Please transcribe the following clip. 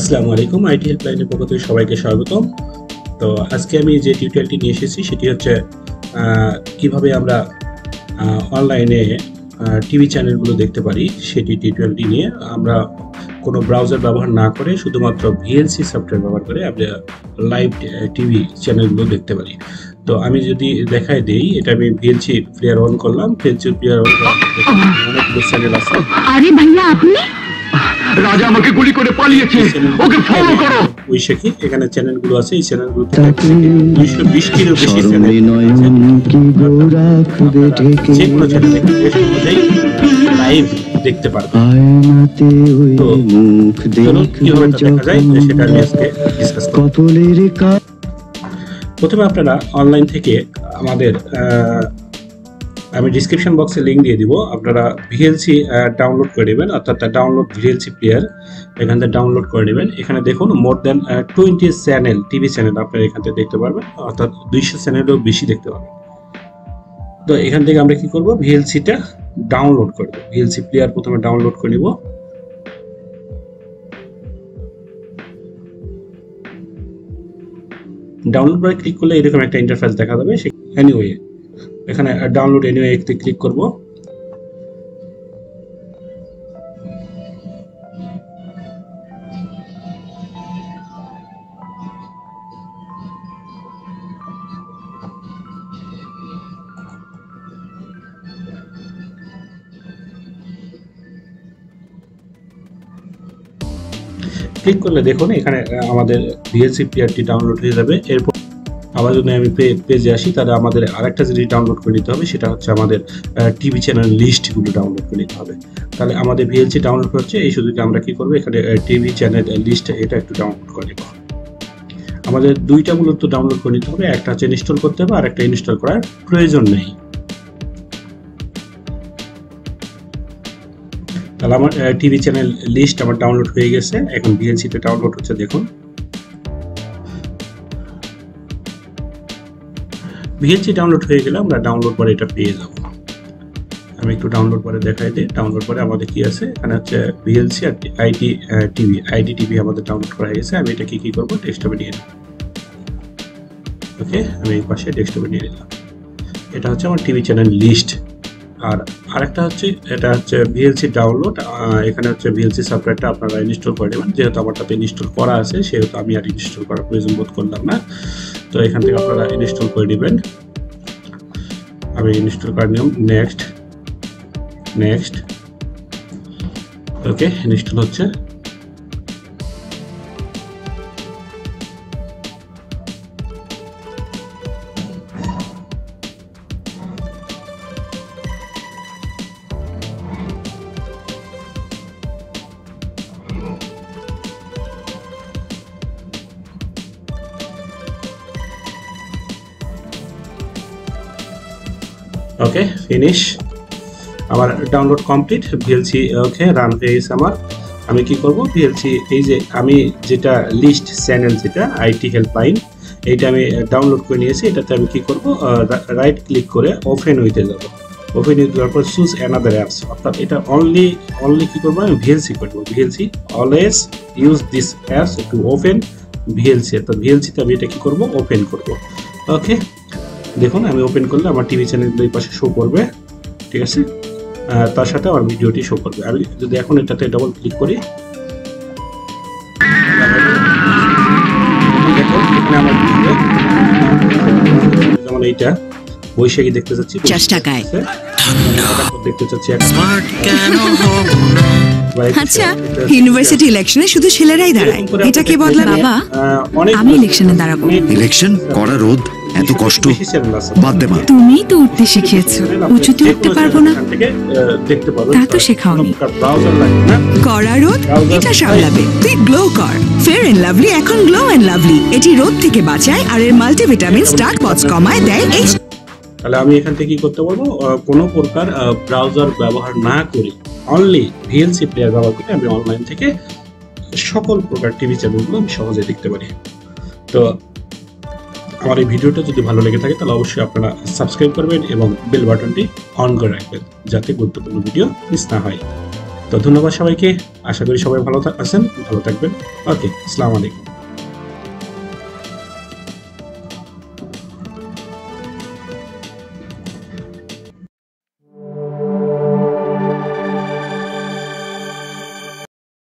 আসসালামু আলাইকুম, আইটি হেল্পলাইনের পক্ষ থেকে সবাইকে স্বাগতম। তো আজকে আমি যে টিউটোরিয়ালটি নিয়ে এসেছি সেটি হচ্ছে কিভাবে আমরা অনলাইনে টিভি চ্যানেলগুলো দেখতে পারি। সেটি টিউটোরিয়ালটি নিয়ে আমরা কোনো ব্রাউজার ব্যবহার না করে শুধুমাত্র ভিএলসি সফটওয়্যার ব্যবহার করে আমরা লাইভ টিভি চ্যানেলগুলো দেখতে পারি। তো আমি যদি দেখাই দিই, এটা আমি ভিএলসি প্লেয়ার অন করলাম। ভিএলসি প্লেয়ার অন করার অনেকগুলো চ্যানেল আছে। আরে ভাইয়া, আপনি রাজা আমাকে গুলি করে পালিয়েছে, ওকে ফলো করো। ওই শেখি এখানে চ্যানেলগুলো আছে। এই চ্যানেলগুলোতে 220 টিরও বেশি চ্যানেল আছে। যে কোনো চ্যানেল লাইভ দেখতে পারবেন। তো চলুন কিভাবে দেখা যায় সেটা আমি আজকে ডিসকাস করব। প্রথমে আপনারা অনলাইন থেকে আমাদের আমি ডিসক্রিপশন বক্সে লিঙ্ক দিয়ে দিব, আপনারা ভিএলসি ডাউনলোড করে নেবেন, অর্থাৎ ডাউনলোড ভিএলসি প্লেয়ার এখান থেকে ডাউনলোড করে নেবেন। এখানে দেখুন more than 20 channel, TV channel আপনারা এখান থেকে দেখতে পারবেন, অর্থাৎ 200 চ্যানেলেরও বেশি দেখতে পারবেন। তো এখান থেকে আমরা কি করব, ভিএলসিটা ডাউনলোড করব। ভিএলসি প্লেয়ার প্রথমে ডাউনলোড করে নিব। ডাউনলোড করে ক্লিক করলে এরকম একটা ইন্টারফেস দেখা যাবে। এনিওয়ে এখানে ডাউনলোড এনিওয়ে তে ক্লিক করব। ক্লিক করলে দেখুন এখানে আমাদের ভিএলসি প্লেয়ারটি ডাউনলোড হয়ে যাবে। এরপর আবার যদি আমি পেজে আসি, তাহলে আমাদের আরেকটা জিনিস ডাউনলোড করে নিতে হবে, সেটা হচ্ছে আমাদের টিভি চ্যানেল লিস্টগুলো ডাউনলোড করে নিতে হবে। তাহলে আমাদের ভিএলসি ডাউনলোড হচ্ছে, এই সুযোগে আমরা কি করবো, এখানে টিভি চ্যানেল লিস্ট এটা একটু ডাউনলোড করে নিব। আমাদের দুইটা মূলত ডাউনলোড করে নিতে হবে, একটা হচ্ছে ইনস্টল করতে হবে আর একটা ইনস্টল করার প্রয়োজন নেই। তাহলে আমার টিভি চ্যানেল লিস্ট আমার ডাউনলোড হয়ে গেছে। এখন ভিএলসিতে ডাউনলোড হচ্ছে, দেখুন ভিএলসি ডাউনলোড হয়ে গেলে আমরা ডাউনলোড পরে এটা পেয়ে যাব। আমি একটু ডাউনলোড পরে দেখাই দিই। ডাউনলোড পরে আমাদের কি আছে, এখানে হচ্ছে ভিএলসি আর আইডি টিভি আমাদের ডাউনলোড করা হয়ে গেছে। আমি এটা কি করব, ডেস্কটপে নিয়ে নেব। ওকে, আমি এই পাশে ডেস্কটপে নিয়ে নিলাম। এটা হচ্ছে আমার টিভি চ্যানেল লিস্ট। আর আরেকটা হচ্ছে, এটা হচ্ছে ভিএলসি ডাউনলোড। এখানে হচ্ছে ভিএলসি সফটওয়্যারটা আপনারা ইনস্টল করে নেবেন। যেহেতু আমারটাতে ইনস্টল করা আছে সেহেতু আমি আর ইনস্টল করার প্রয়োজন বোধ করলাম না। তো এখান থেকে আপনারা ইনস্টল করে নেবেন। আমি ইনস্টল করে নিলাম। নেক্সট ওকে, ইনস্টল হচ্ছে। ওকে, ফিনিশ। আমার ডাউনলোড কমপ্লিট। ভিএলসি ওকে রান হয়ে গেছে আমার। আমি কি করব, ভিএলসি এই যে আমি যেটা লিস্ট চ্যানেল, যেটা আইটি হেল্পলাইন, এইটা আমি ডাউনলোড করে নিয়েছি। এটাতে আমি কি করব, রাইট ক্লিক করে ওপেন উইথে যাব। ওপেন উইথ যাওয়ার পর চুজ অ্যানাদার অ্যাপস, অর্থাৎ এটা অনলি কি করবো, আমি ভিএলসি করবো। VLC always use this apps to open VLC, অর্থাৎ ভিএলসিতে আমি এটা কি করব, ওপেন করব। ওকে, দেখুন আমি ওপেন করলে আমার টিভি চ্যানেলগুলো এই পাশে শো করবে, ঠিক আছে। তার সাথে আমার ভিডিওটি শো করবে। আমি যদি এখন এটাতে ডাবল ক্লিক করি, আমার যেমন এইটা বৈশাখী দেখতে চাচ্ছি, দেখতে চাচ্ছি। আচ্ছা, ইউনিভার্সিটি ইলেকশনে শুধু ছেলেরাই দাঁড়ায়, এটা কে বদলা? বাবা, আমি ইলেকশনে দাঁড়াবো। ইলেকশন করা রোদ, এত কষ্ট বাদ দে মা। তুমি তো উঠতে শিখিয়েছো, উঁচুতে উঠতে পারবো না তা তো শেখাওনি। কড়া রোদ এটা সামলাবে, তুই গ্লো কর। ফেয়ার এন্ড লাভলি এখন গ্লো এন্ড লাভলি, এটি রোদ থেকে বাঁচায় আর এর মাল্টিভিটামিন ডার্ক স্পটস কমায় দেয়। তাহলে আমি এখান থেকে কি করতে পারবো, কোনো প্রকার ব্রাউজার ব্যবহার না করে অনলি ভিএলসি প্লেয়ার ব্যবহার করে আমি অনলাইন থেকে সকল প্রকার টিভি চ্যানেলগুলো আমি সহজে দেখতে পারি। তো আমার এই ভিডিওটা যদি ভালো লেগে থাকে তাহলে অবশ্যই আপনারা সাবস্ক্রাইব করবেন এবং বেল বাটনটি অন করে রাখবেন যাতে গুরুত্বপূর্ণ ভিডিও মিস না হয়। তো তো ধন্যবাদ সবাইকে, আশা করি সবাই ভালো আছেন, ভালো থাকবেন। ওকে, আসসালামু আলাইকুম।